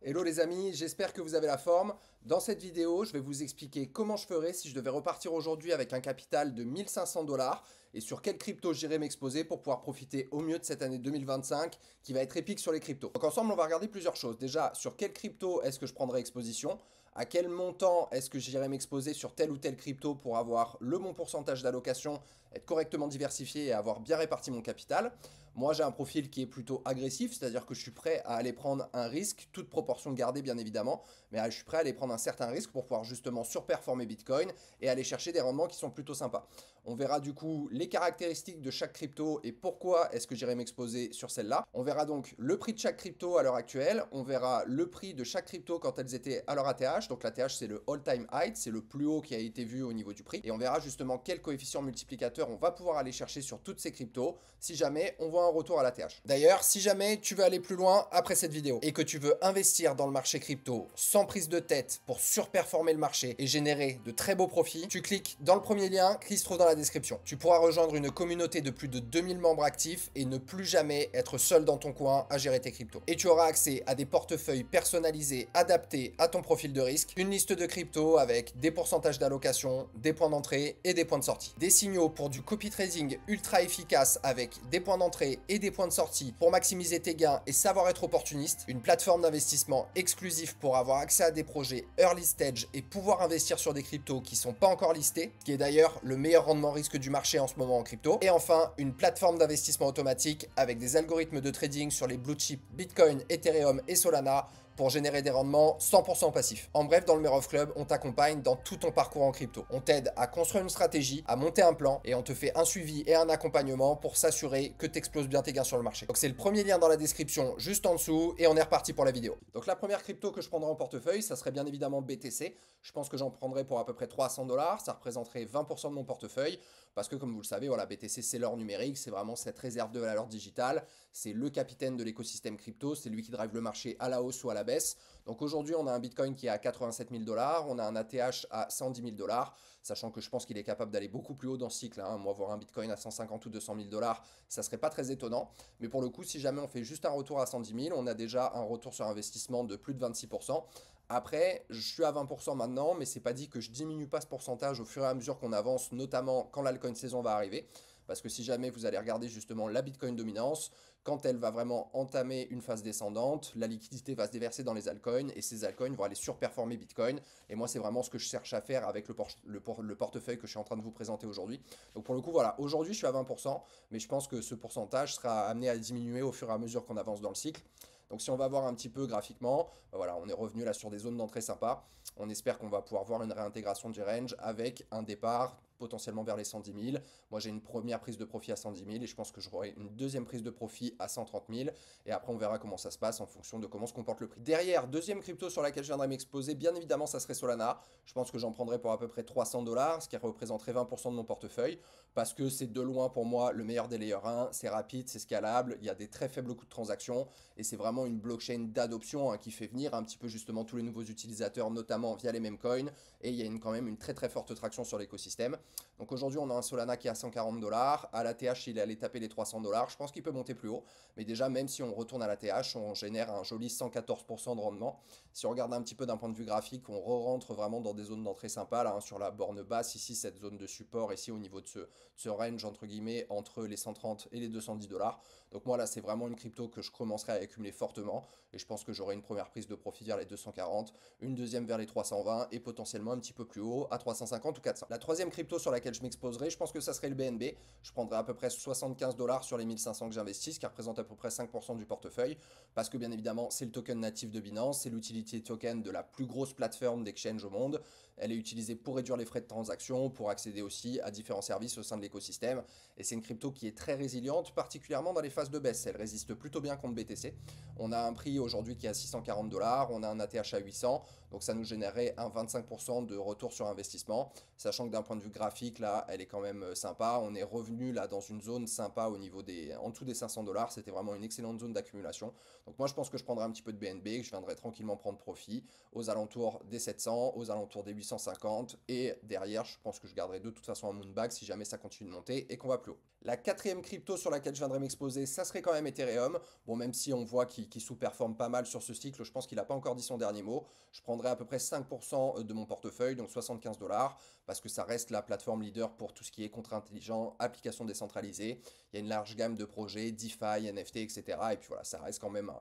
Hello les amis, j'espère que vous avez la forme. Dans cette vidéo, je vais vous expliquer comment je ferais si je devais repartir aujourd'hui avec un capital de 1500 dollars et sur quelle crypto j'irais m'exposer pour pouvoir profiter au mieux de cette année 2025 qui va être épique sur les cryptos. Donc ensemble, on va regarder plusieurs choses. Déjà, sur quelle crypto est-ce que je prendrais exposition? À quel montant est-ce que j'irais m'exposer sur telle ou telle crypto pour avoir le bon pourcentage d'allocation, être correctement diversifié et avoir bien réparti mon capital? Moi, j'ai un profil qui est plutôt agressif, c'est-à-dire que je suis prêt à aller prendre un risque, toute proportion gardée bien évidemment, mais je suis prêt à aller prendre un certain risque pour pouvoir justement surperformer Bitcoin et aller chercher des rendements qui sont plutôt sympas. On verra du coup les caractéristiques de chaque crypto et pourquoi est-ce que j'irai m'exposer sur celle-là. On verra donc le prix de chaque crypto à l'heure actuelle, on verra le prix de chaque crypto quand elles étaient à leur ATH, donc l'ATH c'est le all-time high, c'est le plus haut qui a été vu au niveau du prix, et on verra justement quel coefficient multiplicateur on va pouvoir aller chercher sur toutes ces cryptos si jamais on voit un retour à l'ATH. D'ailleurs, si jamais tu veux aller plus loin après cette vidéo et que tu veux investir dans le marché crypto sans prise de tête pour surperformer le marché et générer de très beaux profits, tu cliques dans le premier lien qui se trouve dans la description. Tu pourras rejoindre une communauté de plus de 2000 membres actifs et ne plus jamais être seul dans ton coin à gérer tes cryptos. Et tu auras accès à des portefeuilles personnalisés adaptés à ton profil de risque, une liste de cryptos avec des pourcentages d'allocation, des points d'entrée et des points de sortie. Des signaux pour du copy trading ultra efficace avec des points d'entrée et des points de sortie pour maximiser tes gains et savoir être opportuniste, une plateforme d'investissement exclusive pour avoir accès à des projets early stage et pouvoir investir sur des cryptos qui sont pas encore listés, qui est d'ailleurs le meilleur rendement risque du marché en ce moment en crypto, et enfin une plateforme d'investissement automatique avec des algorithmes de trading sur les blue chips Bitcoin, Ethereum et Solana pour générer des rendements 100% passifs. En bref, dans le Merov Club, on t'accompagne dans tout ton parcours en crypto. On t'aide à construire une stratégie, à monter un plan et on te fait un suivi et un accompagnement pour s'assurer que tu exploses bien tes gains sur le marché. Donc c'est le premier lien dans la description juste en dessous et on est reparti pour la vidéo. Donc la première crypto que je prendrai en portefeuille, ça serait bien évidemment BTC. Je pense que j'en prendrai pour à peu près 300 dollars. Ça représenterait 20% de mon portefeuille parce que comme vous le savez, voilà, BTC c'est l'or numérique, c'est vraiment cette réserve de valeur digitale. C'est le capitaine de l'écosystème crypto, c'est lui qui drive le marché à la hausse ou à la baisse. Donc aujourd'hui, on a un Bitcoin qui est à 87 000 dollars, on a un ATH à 110 000 dollars, sachant que je pense qu'il est capable d'aller beaucoup plus haut dans ce cycle. Hein. Moi, voir un Bitcoin à 150 ou 200 000 dollars, ça serait pas très étonnant. Mais pour le coup, si jamais on fait juste un retour à 110 000, on a déjà un retour sur investissement de plus de 26%. Après, je suis à 20% maintenant, mais c'est pas dit que je diminue pas ce pourcentage au fur et à mesure qu'on avance, notamment quand l'altcoin saison va arriver. Parce que si jamais vous allez regarder justement la Bitcoin dominance, quand elle va vraiment entamer une phase descendante, la liquidité va se déverser dans les altcoins et ces altcoins vont aller surperformer Bitcoin. Et moi, c'est vraiment ce que je cherche à faire avec le portefeuille que je suis en train de vous présenter aujourd'hui. Donc pour le coup, voilà, aujourd'hui je suis à 20%, mais je pense que ce pourcentage sera amené à diminuer au fur et à mesure qu'on avance dans le cycle. Donc si on va voir un petit peu graphiquement, voilà, on est revenu là sur des zones d'entrée sympas. On espère qu'on va pouvoir voir une réintégration du range avec un départ potentiellement vers les 110 000. Moi, j'ai une première prise de profit à 110 000 et je pense que j'aurai une deuxième prise de profit à 130 000. Et après, on verra comment ça se passe en fonction de comment se comporte le prix. Derrière, deuxième crypto sur laquelle je viendrai m'exposer, bien évidemment, ça serait Solana. Je pense que j'en prendrai pour à peu près 300 dollars, ce qui représenterait 20% de mon portefeuille, parce que c'est de loin pour moi le meilleur des layer 1. C'est rapide, c'est scalable, il y a des très faibles coûts de transaction et c'est vraiment une blockchain d'adoption qui fait venir un petit peu justement tous les nouveaux utilisateurs, notamment via les mêmes coins. Et il y a quand même une très très forte traction sur l'écosystème. Donc aujourd'hui, on a un Solana qui est à 140 dollars. À l'ATH, il est allé taper les 300 dollars. Je pense qu'il peut monter plus haut. Mais déjà, même si on retourne à l'ATH, on génère un joli 114% de rendement. Si on regarde un petit peu d'un point de vue graphique, on re-rentre vraiment dans des zones d'entrée sympas. Là, hein, sur la borne basse, ici, cette zone de support, ici, au niveau de ce range, entre guillemets, entre les 130 et les 210 dollars. Donc moi, là, c'est vraiment une crypto que je commencerai à accumuler fortement. Et je pense que j'aurai une première prise de profit vers les 240, une deuxième vers les 320 et potentiellement un petit peu plus haut à 350 ou 400. La troisième crypto sur laquelle je m'exposerai, je pense que ça serait le BNB. Je prendrai à peu près 75 dollars sur les 1500 que j'investis, ce qui représente à peu près 5% du portefeuille, parce que bien évidemment, c'est le token natif de Binance, c'est l'utility token de la plus grosse plateforme d'exchange au monde. Elle est utilisée pour réduire les frais de transaction, pour accéder aussi à différents services au sein de l'écosystème. Et c'est une crypto qui est très résiliente, particulièrement dans les phases de baisse. Elle résiste plutôt bien contre BTC. On a un prix aujourd'hui qui est à 640 dollars, on a un ATH à 800, donc ça nous générerait un 25% de retour sur investissement, sachant que d'un point de vue graphique, là, elle est quand même sympa. On est revenu là dans une zone sympa au niveau en dessous des 500 dollars. C'était vraiment une excellente zone d'accumulation. Donc moi, je pense que je prendrai un petit peu de BNB, que je viendrai tranquillement prendre profit aux alentours des 700, aux alentours des 850. Et derrière, je pense que je garderai de toute façon un moonbag si jamais ça continue de monter et qu'on va plus haut. La quatrième crypto sur laquelle je viendrai m'exposer, ça serait quand même Ethereum. Bon, même si on voit qu'il sous-performe pas mal sur ce cycle, je pense qu'il n'a pas encore dit son dernier mot. Je prendrais à peu près 5% de mon portefeuille, donc 75 dollars, parce que ça reste la plateforme leader pour tout ce qui est contrat intelligent, applications décentralisées. Il y a une large gamme de projets, DeFi, NFT, etc. Et puis voilà, ça reste quand même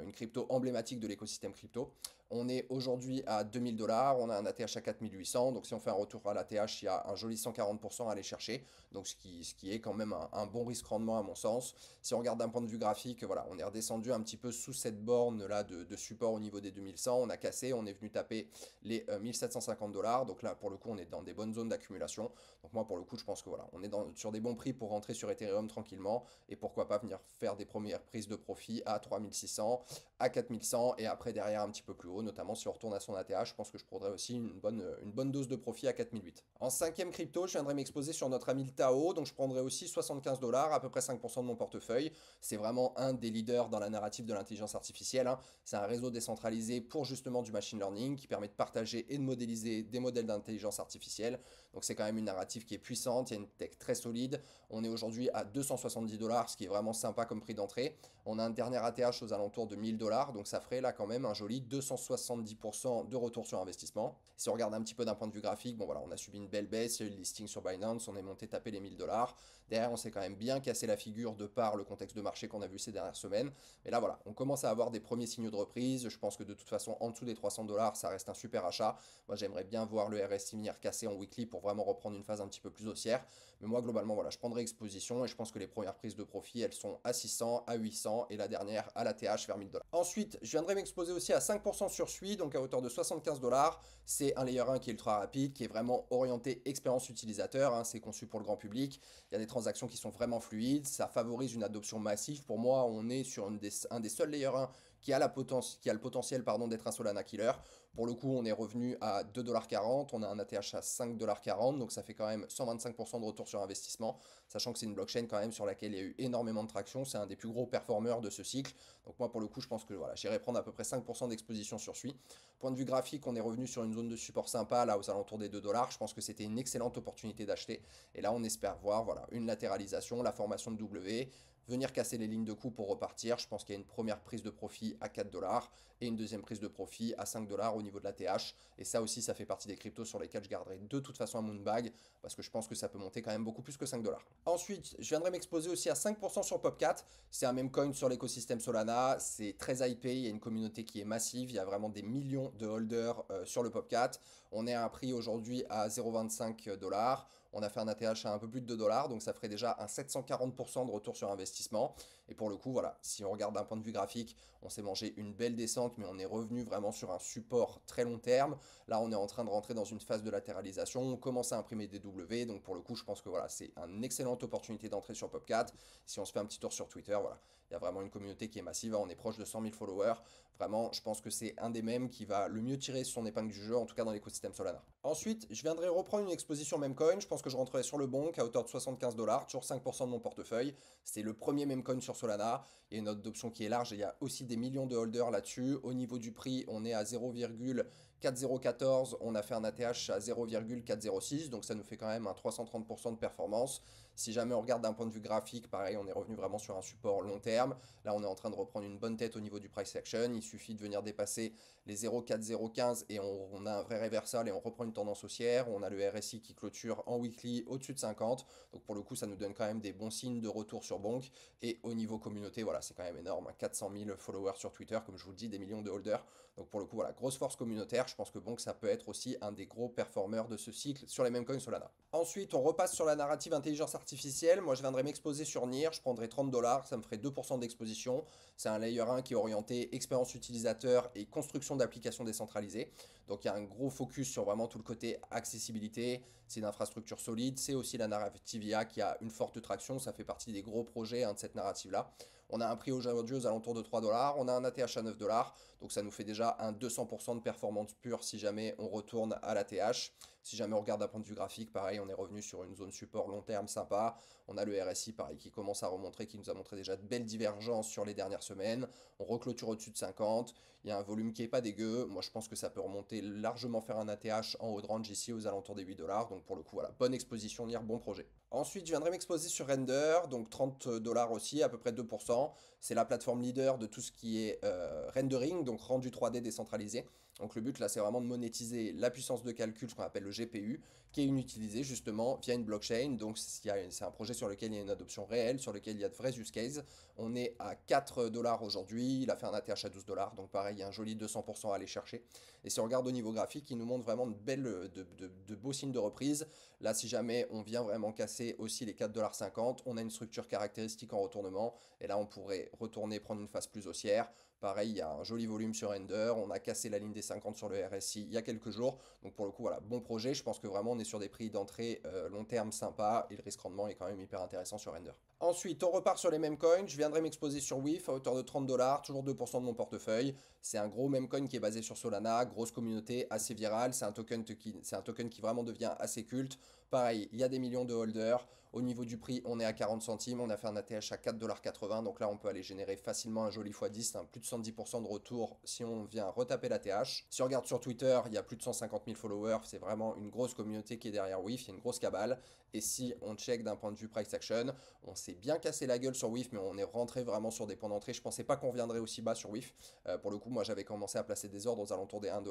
une crypto emblématique de l'écosystème crypto. On est aujourd'hui à 2000 dollars, on a un ATH à 4800, donc si on fait un retour à l'ATH, il y a un joli 140% à aller chercher, donc ce qui est quand même un bon risque-rendement à mon sens. Si on regarde d'un point de vue graphique, voilà, on est redescendu un petit peu sous cette borne là de support au niveau des 2100, on a cassé, on est venu taper les 1750 dollars, donc là pour le coup on est dans des bonnes zones d'accumulation. Donc moi pour le coup je pense que voilà, on est sur des bons prix pour rentrer sur Ethereum tranquillement, et pourquoi pas venir faire des premières prises de profit à 3600, à 4100, et après derrière un petit peu plus haut, notamment si on retourne à son ATH, je pense que je prendrais aussi une bonne dose de profit à 4008. En cinquième crypto, je viendrai m'exposer sur notre ami le Tao, donc je prendrai aussi 75 dollars, à peu près 5% de mon portefeuille. C'est vraiment un des leaders dans la narrative de l'intelligence artificielle, hein. C'est un réseau décentralisé pour justement du machine learning qui permet de partager et de modéliser des modèles d'intelligence artificielle. Donc c'est quand même une narrative qui est puissante, il y a une tech très solide. On est aujourd'hui à 270 dollars, ce qui est vraiment sympa comme prix d'entrée. On a un dernier ATH aux alentours de 1000 dollars, donc ça ferait là quand même un joli 270% de retour sur investissement. Si on regarde un petit peu d'un point de vue graphique, bon voilà, on a subi une belle baisse, il y a eu le listing sur Binance, on est monté taper les 1000 dollars. Derrière, on s'est quand même bien cassé la figure de par le contexte de marché qu'on a vu ces dernières semaines. Mais là voilà, on commence à avoir des premiers signaux de reprise. Je pense que de toute façon, en dessous des 300 dollars, ça reste un super achat. Moi, j'aimerais bien voir le RSI venir casser en weekly pour vraiment reprendre une phase un petit peu plus haussière. Mais moi, globalement, voilà, je prendrai exposition et je pense que les premières prises de profit, elles sont à 600, à 800 et la dernière à la TH vers 1000 dollars. Ensuite, je viendrai m'exposer aussi à 5% sur Sui, donc à hauteur de 75 dollars. C'est un layer 1 qui est ultra rapide, qui est vraiment orienté expérience utilisateur, hein. C'est conçu pour le grand public. Il y a des transactions qui sont vraiment fluides, ça favorise une adoption massive. Pour moi, on est sur un des seuls layer 1 qui a le potentiel d'être un Solana killer. Pour le coup, on est revenu à 2,40$, on a un ATH à 5,40$, donc ça fait quand même 125% de retour sur investissement, sachant que c'est une blockchain quand même sur laquelle il y a eu énormément de traction, c'est un des plus gros performeurs de ce cycle. Donc moi pour le coup, je pense que voilà, j'irai prendre à peu près 5% d'exposition sur Sui. Point de vue graphique, on est revenu sur une zone de support sympa, là aux alentours des 2$, je pense que c'était une excellente opportunité d'acheter, et là on espère voir voilà, une latéralisation, la formation de W, venir casser les lignes de coût pour repartir. Je pense qu'il y a une première prise de profit à 4 dollars et une deuxième prise de profit à 5 dollars au niveau de la TH. Et ça aussi, ça fait partie des cryptos sur lesquels je garderai de toute façon un moonbag parce que je pense que ça peut monter quand même beaucoup plus que 5 dollars. Ensuite, je viendrai m'exposer aussi à 5% sur Popcat. C'est un même coin sur l'écosystème Solana. C'est très hypé. Il y a une communauté qui est massive. Il y a vraiment des millions de holders sur le Popcat. On est à un prix aujourd'hui à 0,25 dollars. On a fait un ATH à un peu plus de 2 dollars, donc ça ferait déjà un 740% de retour sur investissement. Et pour le coup, voilà, si on regarde d'un point de vue graphique, on s'est mangé une belle descente, mais on est revenu vraiment sur un support très long terme. Là, on est en train de rentrer dans une phase de latéralisation, on commence à imprimer des W, donc pour le coup, je pense que voilà, c'est une excellente opportunité d'entrer sur Popcat. Si on se fait un petit tour sur Twitter, voilà, il y a vraiment une communauté qui est massive, on est proche de 100 000 followers. Vraiment, je pense que c'est un des mêmes qui va le mieux tirer son épingle du jeu, en tout cas dans l'écosystème Solana. Ensuite, je viendrai reprendre une exposition Memecoin. Je pense que je rentrerai sur le Bonk à hauteur de 75 dollars, toujours 5% de mon portefeuille. C'est le premier Memecoin sur Solana. Il y a une autre option qui est large et il y a aussi des millions de holders là-dessus. Au niveau du prix, on est à 0,4014. On a fait un ATH à 0,406. Donc ça nous fait quand même un 330% de performance. Si jamais on regarde d'un point de vue graphique, pareil, on est revenu vraiment sur un support long terme. Là, on est en train de reprendre une bonne tête au niveau du price action. Il suffit de venir dépasser les 0,4015 et on a un vrai reversal et on reprend une tendance haussière. On a le RSI qui clôture en weekly au-dessus de 50. Donc pour le coup, ça nous donne quand même des bons signes de retour sur Bonk. Et au niveau communauté, voilà, c'est quand même énorme. 400 000 followers sur Twitter, comme je vous le dis, des millions de holders. Donc pour le coup, voilà, grosse force communautaire. Je pense que Bonk, ça peut être aussi un des gros performeurs de ce cycle sur les mêmes coins Solana. Ensuite, on repasse sur la narrative intelligence artificielle. Moi, je viendrai m'exposer sur NIR. Je prendrai 30 dollars. Ça me ferait 2% d'exposition. C'est un layer 1 qui est orienté expérience utilisateur et construction d'applications décentralisées. Donc il y a un gros focus sur vraiment tout le côté accessibilité. C'est une infrastructure solide. C'est aussi la narrative IA qui a une forte traction. Ça fait partie des gros projets de cette narrative-là. On a un prix aujourd'hui aux alentours de 3 dollars. On a un ATH à 9 dollars. Donc ça nous fait déjà un 200% de performance pure si jamais on retourne à l'ATH. Si jamais on regarde d'un point de vue graphique, pareil, on est revenu sur une zone support long terme sympa. On a le RSI, pareil, qui commence à remontrer, qui nous a montré déjà de belles divergences sur les dernières semaines. On reclôture au-dessus de 50. Il y a un volume qui est pas dégueu. Moi, je pense que ça peut remonter largement, faire un ATH en haut de range ici aux alentours des 8 dollars. Donc pour le coup, voilà, bonne exposition, lire bon projet. Ensuite, je viendrai m'exposer sur Render, donc 30 dollars aussi, à peu près 2%. C'est la plateforme leader de tout ce qui est rendering, donc rendu 3D décentralisé. Donc le but là, c'est vraiment de monétiser la puissance de calcul, ce qu'on appelle le GPU, qui est inutilisé justement via une blockchain. Donc c'est un projet sur lequel il y a une adoption réelle, sur lequel il y a de vrais use cases. On est à 4 dollars aujourd'hui, il a fait un ATH à 12 dollars, donc pareil, il y a un joli 200% à aller chercher. Et si on regarde au niveau graphique, il nous montre vraiment de beaux signes de reprise. Là, si jamais on vient vraiment casser aussi les 4,50 $, on a une structure caractéristique en retournement. Et là, on pourrait retourner prendre une phase plus haussière. Pareil, il y a un joli volume sur Ender. On a cassé la ligne des 50 sur le RSI il y a quelques jours. Donc pour le coup, voilà, bon projet. Je pense que vraiment, on est sur des prix d'entrée long terme sympa. Et le risque rendement est quand même hyper intéressant sur Ender. Ensuite, on repart sur les mêmes coins. Je viendrai m'exposer sur WIF à hauteur de 30 dollars, toujours 2% de mon portefeuille. C'est un gros meme coin qui est basé sur Solana, grosse communauté, assez virale. C'est un token qui vraiment devient assez culte. Pareil, il y a des millions de holders. Au niveau du prix, on est à 40 centimes. On a fait un ATH à 4,80 $. Donc là, on peut aller générer facilement un joli x10, plus de 110% de retour si on vient retaper l'ATH. Si on regarde sur Twitter, il y a plus de 150 000 followers. C'est vraiment une grosse communauté qui est derrière WIF. Il y a une grosse cabale. Et si on check d'un point de vue price action, on s'est bien cassé la gueule sur WIF, mais on est rentré vraiment sur des points d'entrée. Je pensais pas qu'on reviendrait aussi bas sur WIF. Pour le coup, moi, j'avais commencé à placer des ordres aux alentours des 1 $.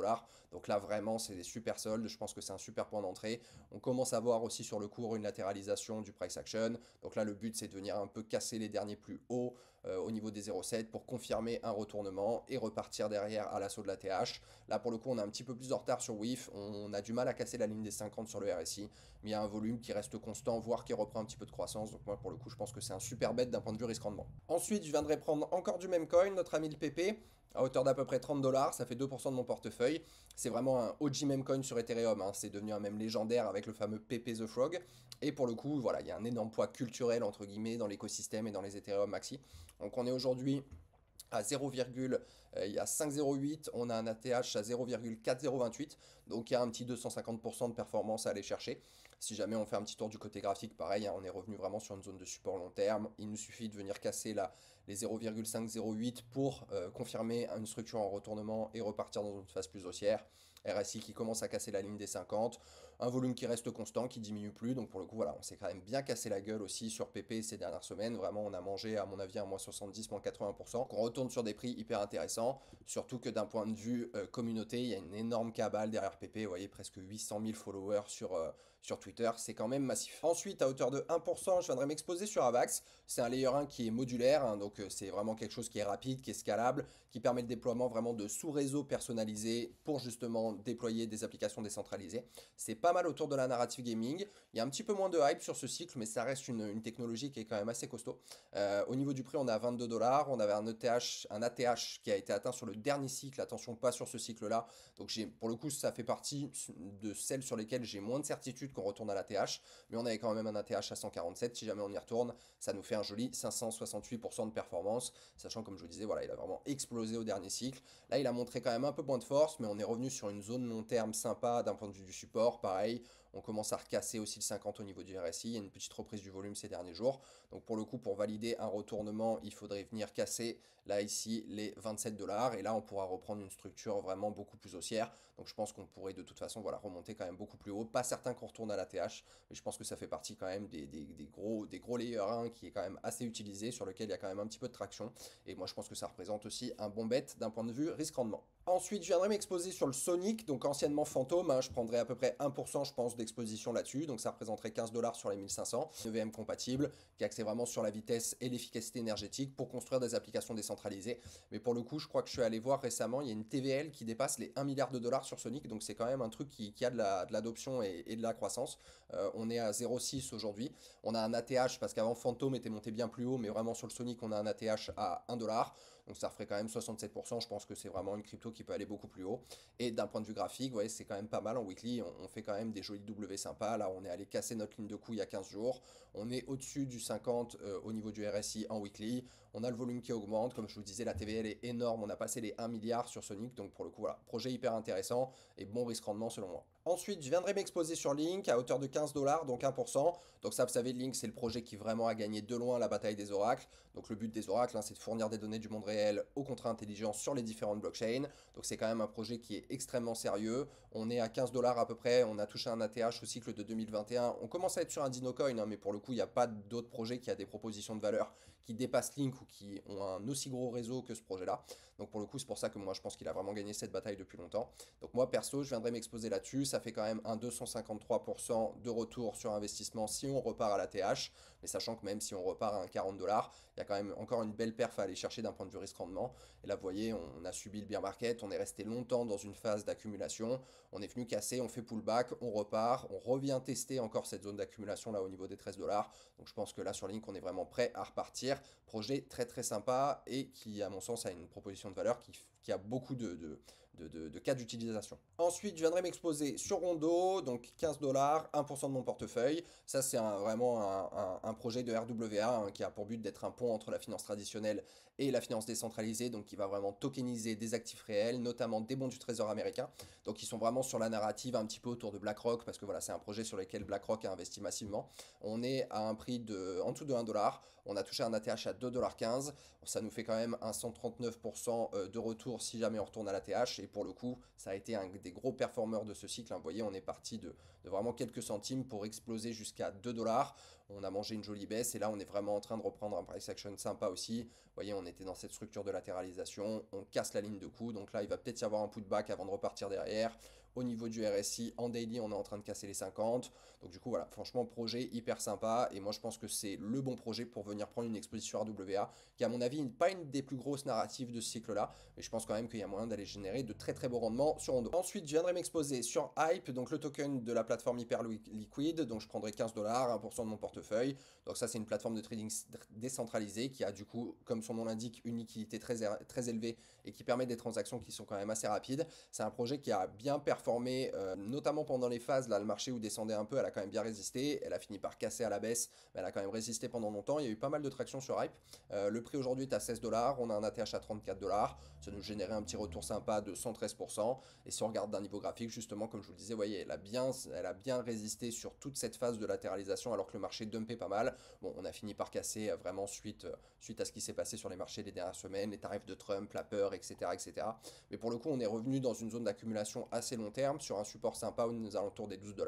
Donc là, vraiment, c'est des super soldes. Je pense que c'est un super point d'entrée. On commence à voir aussi sur le cours une latéralisation du price action. Donc là, le but, c'est de venir un peu casser les derniers plus hauts au niveau des 0,7 pour confirmer un retournement et repartir derrière à l'assaut de la TH. Là, pour le coup, on a un petit peu plus de retard sur WIF. On a du mal à casser la ligne des 50 sur le RSI, mais il y a un volume qui reste constant, voire qui reprend un petit peu de croissance. Donc moi, pour le coup, je pense que c'est un super bet d'un point de vue risque-rendement. Ensuite, je viendrai prendre encore du même coin, notre ami le PP, à hauteur d'à peu près 30 dollars, ça fait 2% de mon portefeuille. C'est vraiment un OG meme coin sur Ethereum, hein. C'est devenu un mème légendaire avec le fameux PP the Frog. Et pour le coup, voilà, il y a un énorme poids culturel entre guillemets dans l'écosystème et dans les Ethereum Maxi. Donc on est aujourd'hui à 0, il y a 5,08, on a un ATH à 0,4028, donc il y a un petit 250% de performance à aller chercher. Si jamais on fait un petit tour du côté graphique, pareil, hein, on est revenu vraiment sur une zone de support long terme. Il nous suffit de venir casser les 0,508 pour confirmer une structure en retournement et repartir dans une phase plus haussière. RSI qui commence à casser la ligne des 50, un volume qui reste constant, qui diminue plus. Donc pour le coup, voilà, on s'est quand même bien cassé la gueule aussi sur PP ces dernières semaines. Vraiment, on a mangé, à mon avis, un moins 70, moins 80%. Qu'on retourne sur des prix hyper intéressants. Surtout que d'un point de vue communauté, il y a une énorme cabale derrière PP. Vous voyez, presque 800 000 followers sur Twitter. C'est quand même massif. Ensuite, à hauteur de 1%, je viendrai m'exposer sur Avax. C'est un layer 1 qui est modulaire. Hein, donc c'est vraiment quelque chose qui est rapide, qui est scalable, qui permet le déploiement vraiment de sous-réseaux personnalisés pour justement déployer des applications décentralisées. C'est pas mal autour de la narrative gaming. Il y a un petit peu moins de hype sur ce cycle, mais ça reste une technologie qui est quand même assez costaud. Au niveau du prix, on est à 22 dollars. On avait un ATH qui a été atteint sur le dernier cycle. Attention, pas sur ce cycle-là. Donc pour le coup, ça fait partie de celles sur lesquelles j'ai moins de certitude qu'on retourne à l'ATH. Mais on avait quand même un ATH à 147. Si jamais on y retourne, ça nous fait un joli 568% de performance. Sachant, comme je vous disais, voilà, il a vraiment explosé au dernier cycle. Là, il a montré quand même un peu moins de force, mais on est revenu sur une zone long terme sympa d'un point de vue du support. Pareil, on commence à recasser aussi le 50 au niveau du RSI. Il y a une petite reprise du volume ces derniers jours. Donc pour le coup, pour valider un retournement, il faudrait venir casser là ici les 27 dollars. Et là, on pourra reprendre une structure vraiment beaucoup plus haussière. Donc je pense qu'on pourrait de toute façon voilà, remonter quand même beaucoup plus haut. Pas certain qu'on retourne à la TH, mais je pense que ça fait partie quand même des gros layer 1 qui est quand même assez utilisé, sur lequel il y a quand même un petit peu de traction. Et moi, je pense que ça représente aussi un bon bet d'un point de vue risque-rendement. Ensuite, je viendrai m'exposer sur le Sonic, donc anciennement Fantôme. Hein, je prendrai à peu près 1%, je pense, d'exposition là-dessus. Donc ça représenterait 15 dollars sur les 1500. EVM compatible, qui est axé vraiment sur la vitesse et l'efficacité énergétique pour construire des applications décentralisées. Mais pour le coup, je crois que je suis allé voir récemment, il y a une TVL qui dépasse les 1 milliard de dollars sur Sonic. Donc c'est quand même un truc qui a de l'adoption et de la croissance. On est à 0,6 aujourd'hui. On a un ATH, parce qu'avant Fantôme était monté bien plus haut, mais vraiment sur le Sonic, on a un ATH à 1 dollar. Donc ça ferait quand même 67%. Je pense que c'est vraiment une crypto qui peut aller beaucoup plus haut. Et d'un point de vue graphique, vous voyez, c'est quand même pas mal en weekly. On fait quand même des jolis W sympas. Là, on est allé casser notre ligne de coup il y a 15 jours. On est au-dessus du 50 au niveau du RSI en weekly. On a le volume qui augmente, comme je vous disais, la TVL est énorme, on a passé les 1 milliard sur Sonic, donc pour le coup, voilà, projet hyper intéressant et bon risque-rendement selon moi. Ensuite, je viendrai m'exposer sur Link à hauteur de 15 $, donc 1%. Donc ça, vous savez, Link, c'est le projet qui vraiment a gagné de loin la bataille des oracles. Donc le but des oracles, hein, c'est de fournir des données du monde réel aux contrats intelligents sur les différentes blockchains. Donc c'est quand même un projet qui est extrêmement sérieux. On est à 15 $ à peu près, on a touché un ATH au cycle de 2021. On commence à être sur un Dinocoin, hein, mais pour le coup, il n'y a pas d'autres projets qui a des propositions de valeur qui dépassent Link ou qui ont un aussi gros réseau que ce projet-là. Donc pour le coup, c'est pour ça que moi, je pense qu'il a vraiment gagné cette bataille depuis longtemps. Donc moi, perso, je viendrai m'exposer là-dessus. Ça fait quand même un 253% de retour sur investissement si on repart à la TH. Mais sachant que même si on repart à un 40 $, il y a quand même encore une belle perf à aller chercher d'un point de vue risque-rendement. Et là, vous voyez, on a subi le bear market, on est resté longtemps dans une phase d'accumulation. On est venu casser, on fait pullback, on repart, on revient tester encore cette zone d'accumulation là au niveau des 13 $. Donc je pense que là sur Link, on est vraiment prêt à repartir. Projet très très sympa et qui, à mon sens, a une proposition de valeur qui a beaucoup de cas d'utilisation. Ensuite, je viendrai m'exposer sur Rondo, donc 15 $, 1% de mon portefeuille. Ça, c'est vraiment un projet de RWA hein, qui a pour but d'être un pont entre la finance traditionnelle et la finance décentralisée, donc qui va vraiment tokeniser des actifs réels, notamment des bons du trésor américain. Donc ils sont vraiment sur la narrative un petit peu autour de BlackRock, parce que voilà, c'est un projet sur lequel BlackRock a investi massivement. On est à un prix en dessous de 1 $. On a touché un ATH à 2,15 $. Ça nous fait quand même un 139% de retour si jamais on retourne à l'ATH. Et pour le coup, ça a été un des gros performeurs de ce cycle. Vous voyez, on est parti de vraiment quelques centimes pour exploser jusqu'à 2 $. On a mangé une jolie baisse et là, on est vraiment en train de reprendre un price action sympa aussi. Vous voyez, on était dans cette structure de latéralisation. On casse la ligne de coup. Donc là, il va peut-être y avoir un putback avant de repartir derrière. Au niveau du RSI, en daily, on est en train de casser les 50. Donc du coup, voilà, franchement, projet hyper sympa. Et moi, je pense que c'est le bon projet pour venir prendre une exposition RWA, qui à mon avis n'est pas une des plus grosses narratives de ce cycle-là. Mais je pense quand même qu'il y a moyen d'aller générer de très très beaux rendements sur Rondo. Ensuite, je viendrai m'exposer sur Hype, donc le token de la plateforme hyper liquide. Donc je prendrai 15 $, 1% de mon portefeuille. Donc ça, c'est une plateforme de trading décentralisée qui a du coup, comme son nom l'indique, une liquidité très élevée et qui permet des transactions qui sont quand même assez rapides. C'est un projet qui a bien performé, notamment pendant les phases, là le marché où descendait un peu, elle a quand même bien résisté, elle a fini par casser à la baisse, mais elle a quand même résisté pendant longtemps, il y a eu pas mal de traction sur Hype. Le prix aujourd'hui est à 16 $, on a un ATH à 34 $, ça nous générait un petit retour sympa de 113%, et si on regarde d'un niveau graphique, justement, comme je vous le disais, vous voyez, elle a bien résisté sur toute cette phase de latéralisation, alors que le marché dumpait pas mal. Bon, on a fini par casser vraiment suite à ce qui s'est passé sur les marchés les dernières semaines, les tarifs de Trump, la peur, etc., etc. Mais pour le coup, on est revenu dans une zone d'accumulation assez long terme, sur un support sympa aux alentours des 12 $.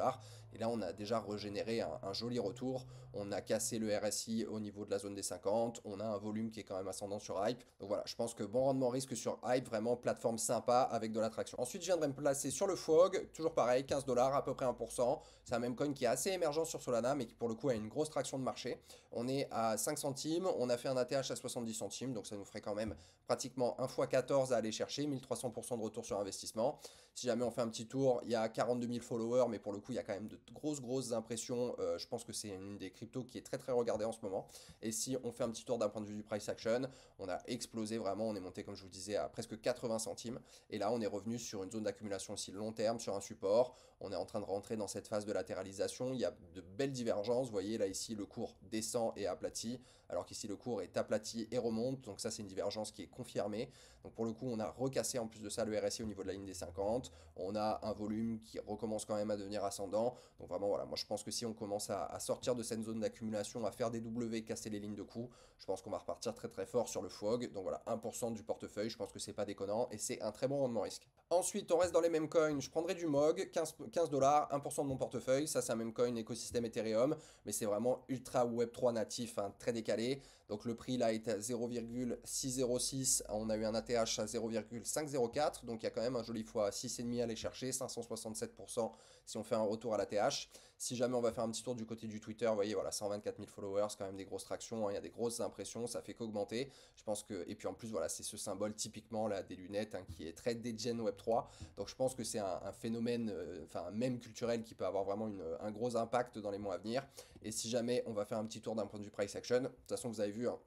Et là, on a déjà régénéré un joli retour. On a cassé le RSI au niveau de la zone des 50. On a un volume qui est quand même ascendant sur Hype. Donc voilà, je pense que bon rendement risque sur Hype, vraiment plateforme sympa avec de l'attraction. Ensuite, je viendrai me placer sur le FOG, toujours pareil, 15 $, à peu près 1%. C'est un même coin qui est assez émergent sur Solana, mais qui pour le coup a une grosse traction de marché. On est à 5 centimes, on a fait un ATH à 70 centimes, donc ça nous ferait quand même pratiquement 1 x 14 à aller chercher, 1300% de retour sur investissement. Si jamais on fait un petit tour, il y a 42 000 followers, mais pour le coup, il y a quand même de grosses impressions. Je pense que c'est une des cryptos qui est très très regardée en ce moment. Et si on fait un petit tour d'un point de vue du price action, on a explosé vraiment, on est monté comme je vous disais à presque 80 centimes. Et là, on est revenu sur une zone d'accumulation aussi long terme, sur un support. On est en train de rentrer dans cette phase de latéralisation. Il y a de belles divergences. Vous voyez là ici, le cours descend et aplatit, alors qu'ici le cours est aplati et remonte. Donc ça, c'est une divergence qui est confirmée. Donc pour le coup, on a recassé en plus de ça le RSI au niveau de la ligne des 50. On a un volume qui recommence quand même à devenir ascendant. Donc vraiment, voilà, moi je pense que si on commence à sortir de cette zone d'accumulation, à faire des W, casser les lignes de coup, je pense qu'on va repartir très très fort sur le FOG. Donc voilà, 1% du portefeuille, je pense que c'est pas déconnant et c'est un très bon rendement risque. Ensuite, on reste dans les mêmes coins. Je prendrai du MOG, 15 $, 1% de mon portefeuille. Ça, c'est un même coin écosystème Ethereum, mais c'est vraiment ultra Web3 natif, hein, très décalé. Donc le prix là est à 0,606. On a eu un ATH à 0,504. Donc il y a quand même un joli fois 6,5 à aller chercher, 567% si on fait un retour à l'ATH. Si jamais on va faire un petit tour du côté du Twitter, vous voyez, voilà, 124 000 followers, quand même des grosses tractions, hein, il y a des grosses impressions, ça fait qu'augmenter. Je pense que, et puis en plus, voilà, c'est ce symbole typiquement là des lunettes hein, qui est très degen Web3. Donc je pense que c'est un phénomène, enfin un mème culturel qui peut avoir vraiment un gros impact dans les mois à venir. Et si jamais on va faire un petit tour d'un point de vue price action, de toute façon, vous avez vu, hein,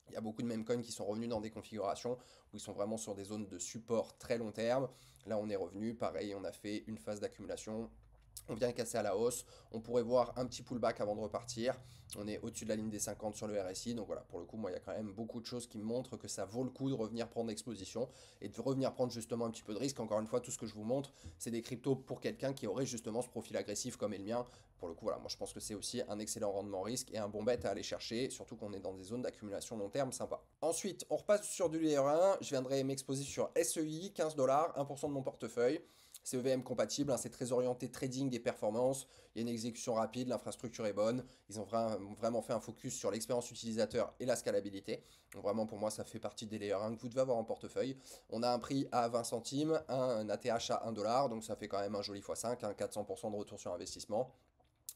il y a beaucoup de meme coins qui sont revenus dans des configurations où ils sont vraiment sur des zones de support très long terme. Là, on est revenu, pareil, on a fait une phase d'accumulation. On vient casser à la hausse, on pourrait voir un petit pullback avant de repartir. On est au-dessus de la ligne des 50 sur le RSI, donc voilà, pour le coup, moi, il y a quand même beaucoup de choses qui me montrent que ça vaut le coup de revenir prendre exposition et de revenir prendre justement un petit peu de risque. Encore une fois, tout ce que je vous montre, c'est des cryptos pour quelqu'un qui aurait justement ce profil agressif comme est le mien. Pour le coup, voilà, moi, je pense que c'est aussi un excellent rendement risque et un bon bet à aller chercher, surtout qu'on est dans des zones d'accumulation long terme sympa. Ensuite, on repasse sur du layer 1, je viendrai m'exposer sur SEI, 15 $, 1% de mon portefeuille. C'est EVM compatible, hein, c'est très orienté trading et performance. Il y a une exécution rapide, l'infrastructure est bonne. Ils ont vraiment fait un focus sur l'expérience utilisateur et la scalabilité. Donc vraiment pour moi ça fait partie des layers 1 que vous devez avoir en portefeuille. On a un prix à 20 centimes, un ATH à 1 $, donc ça fait quand même un joli x5, hein, 400% de retour sur investissement.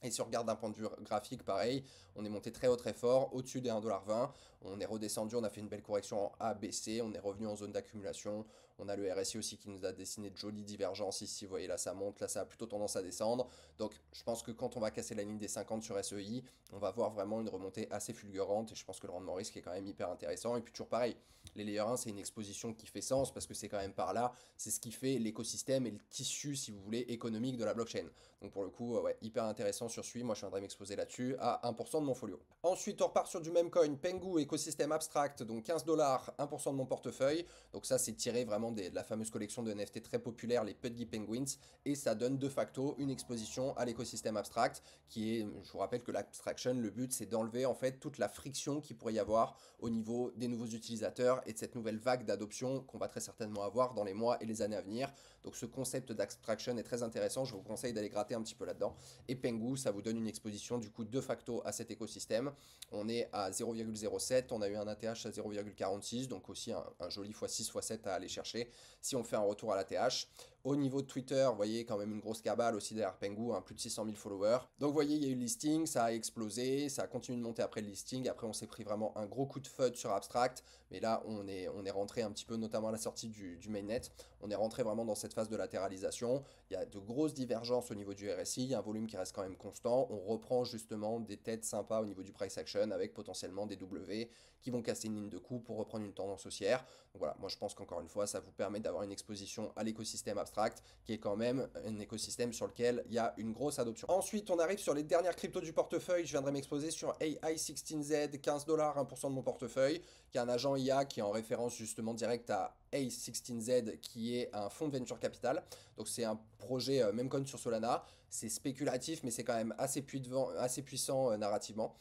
Et si on regarde d'un point de vue graphique, pareil, on est monté très haut, très fort, au-dessus des 1,20 $. On est redescendu, on a fait une belle correction en A, B, C, on est revenu en zone d'accumulation. On a le RSI aussi qui nous a dessiné de jolies divergences ici. Vous voyez, là ça monte, là ça a plutôt tendance à descendre. Donc je pense que quand on va casser la ligne des 50 sur SEI, on va voir vraiment une remontée assez fulgurante. Et je pense que le rendement risque est quand même hyper intéressant. Et puis toujours pareil, les layers 1, c'est une exposition qui fait sens parce que c'est quand même par là, c'est ce qui fait l'écosystème et le tissu, si vous voulez, économique de la blockchain. Donc pour le coup, ouais, hyper intéressant sur celui. Moi, je viendrai m'exposer là-dessus à 1% de mon folio. Ensuite, on repart sur du même coin, Pengu, écosystème abstract, donc 15 $, 1% de mon portefeuille. Donc ça, c'est tiré vraiment de la fameuse collection de NFT très populaire, les Pudgy Penguins. Et ça donne de facto une exposition à l'écosystème abstract, qui est, je vous rappelle que l'abstraction, le but, c'est d'enlever en fait toute la friction qu'il pourrait y avoir au niveau des nouveaux utilisateurs et de cette nouvelle vague d'adoption qu'on va très certainement avoir dans les mois et les années à venir. Donc ce concept d'abstraction est très intéressant, je vous conseille d'aller gratter un petit peu là-dedans. Et Pengu, ça vous donne une exposition du coup de facto à cet écosystème. On est à 0,07, on a eu un ATH à 0,46, donc aussi un joli x6, x7 à aller chercher si on fait un retour à l'ATH. Au niveau de Twitter, vous voyez quand même une grosse cabale aussi derrière Pengu, hein, plus de 600 000 followers. Donc vous voyez, il y a eu le listing, ça a explosé, ça a continué de monter après le listing. Après, on s'est pris vraiment un gros coup de FUD sur Abstract. Mais là, on est rentré un petit peu, notamment à la sortie du mainnet. On est rentré vraiment dans cette phase de latéralisation. Il y a de grosses divergences au niveau du RSI. Il y a un volume qui reste quand même constant. On reprend justement des têtes sympas au niveau du price action avec potentiellement des W qui vont casser une ligne de coup pour reprendre une tendance haussière. Donc voilà, moi je pense qu'encore une fois, ça vous permet d'avoir une exposition à l'écosystème abstract qui est quand même un écosystème sur lequel il y a une grosse adoption. Ensuite, on arrive sur les dernières cryptos du portefeuille. Je viendrai m'exposer sur AI16Z, 15 $, 1% de mon portefeuille, qui est un agent IA qui est en référence justement direct à A16Z, qui est un fonds de venture capital. Donc c'est un projet même comme sur Solana. C'est spéculatif, mais c'est quand même assez puissant narrativement.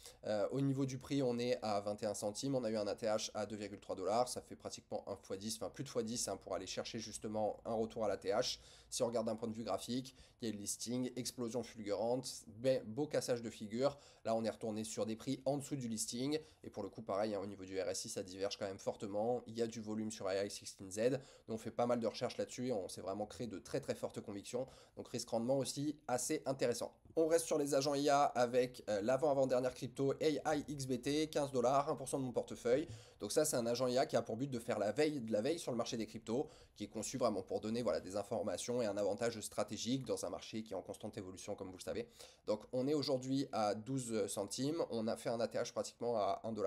Au niveau du prix, on est à 21 centimes. On a eu un ATH à 2,3 $. Ça fait pratiquement 1 x 10, enfin plus de x 10 hein, pour aller chercher justement un retour à l'ATH. Si on regarde d'un point de vue graphique, il y a le listing, explosion fulgurante, beau cassage de figure. Là, on est retourné sur des prix en dessous du listing. Et pour le coup, pareil, hein, au niveau du RSI, ça diverge quand même fortement. Il y a du volume sur AI16Z. Nous, on fait pas mal de recherches là-dessus et on s'est vraiment créé de très très fortes convictions. Donc risque-rendement aussi assez intéressant. On reste sur les agents IA avec l'avant-avant-dernière crypto AIXBT, 15 $, 1% de mon portefeuille. Donc ça, c'est un agent IA qui a pour but de faire de la veille sur le marché des cryptos, qui est conçu vraiment pour donner voilà, des informations et un avantage stratégique dans un marché qui est en constante évolution, comme vous le savez. Donc on est aujourd'hui à 12 centimes, on a fait un ATH pratiquement à 1 $,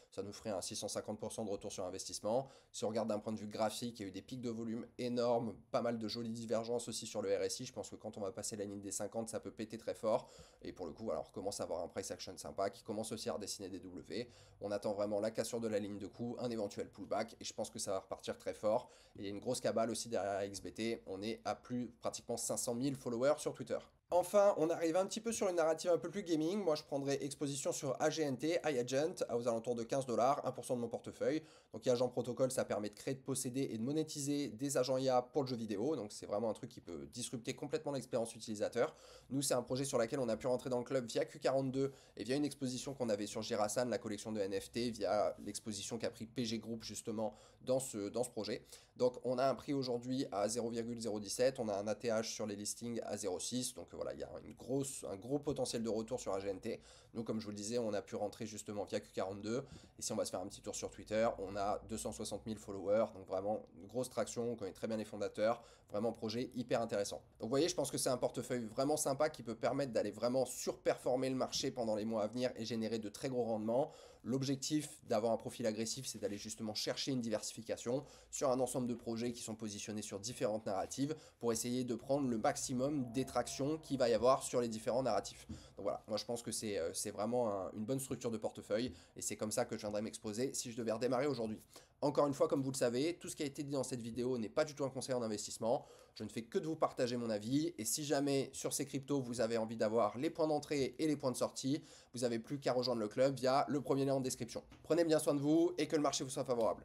ça nous ferait un 650% de retour sur investissement. Si on regarde d'un point de vue graphique, il y a eu des pics de volume énormes, pas mal de jolies divergences aussi sur le RSI. Je pense que quand on va passer la ligne des 50, ça peut péter très fort. Et pour le coup, alors, on recommence à avoir un price action sympa qui commence aussi à redessiner des W. On attend vraiment la cassure de la ligne de coup, un éventuel pullback, et je pense que ça va repartir très fort. Et il y a une grosse cabale aussi derrière XBT. On est à plus pratiquement 500 000 followers sur Twitter. Enfin, on arrive un petit peu sur une narrative un peu plus gaming. Moi, je prendrais exposition sur AGNT, iAgent, aux alentours de 15 $, 1% de mon portefeuille. Donc, Agent Protocol, ça permet de créer, de posséder et de monétiser des agents IA pour le jeu vidéo. Donc, c'est vraiment un truc qui peut disrupter complètement l'expérience utilisateur. Nous, c'est un projet sur lequel on a pu rentrer dans le club via Q42 et via une exposition qu'on avait sur Girasan, la collection de NFT, via l'exposition qu'a pris PG Group justement dans ce projet. Donc, on a un prix aujourd'hui à 0,017. On a un ATH sur les listings à 0,6. Donc, voilà, il y a un gros potentiel de retour sur AGNT. Nous, comme je vous le disais, on a pu rentrer justement via Q42. Et si on va se faire un petit tour sur Twitter, on a 260 000 followers. Donc vraiment, une grosse traction. On connaît très bien les fondateurs. Vraiment projet hyper intéressant. Donc vous voyez, je pense que c'est un portefeuille vraiment sympa qui peut permettre d'aller vraiment surperformer le marché pendant les mois à venir et générer de très gros rendements. L'objectif d'avoir un profil agressif, c'est d'aller justement chercher une diversification sur un ensemble de projets qui sont positionnés sur différentes narratives pour essayer de prendre le maximum des tractions qu'il va y avoir sur les différents narratifs. Donc voilà, moi je pense que c'est vraiment une bonne structure de portefeuille et c'est comme ça que je viendrais m'exposer si je devais redémarrer aujourd'hui. Encore une fois, comme vous le savez, tout ce qui a été dit dans cette vidéo n'est pas du tout un conseil en investissement. Je ne fais que de vous partager mon avis et si jamais sur ces cryptos vous avez envie d'avoir les points d'entrée et les points de sortie, vous n'avez plus qu'à rejoindre le club via le premier lien en description. Prenez bien soin de vous et que le marché vous soit favorable.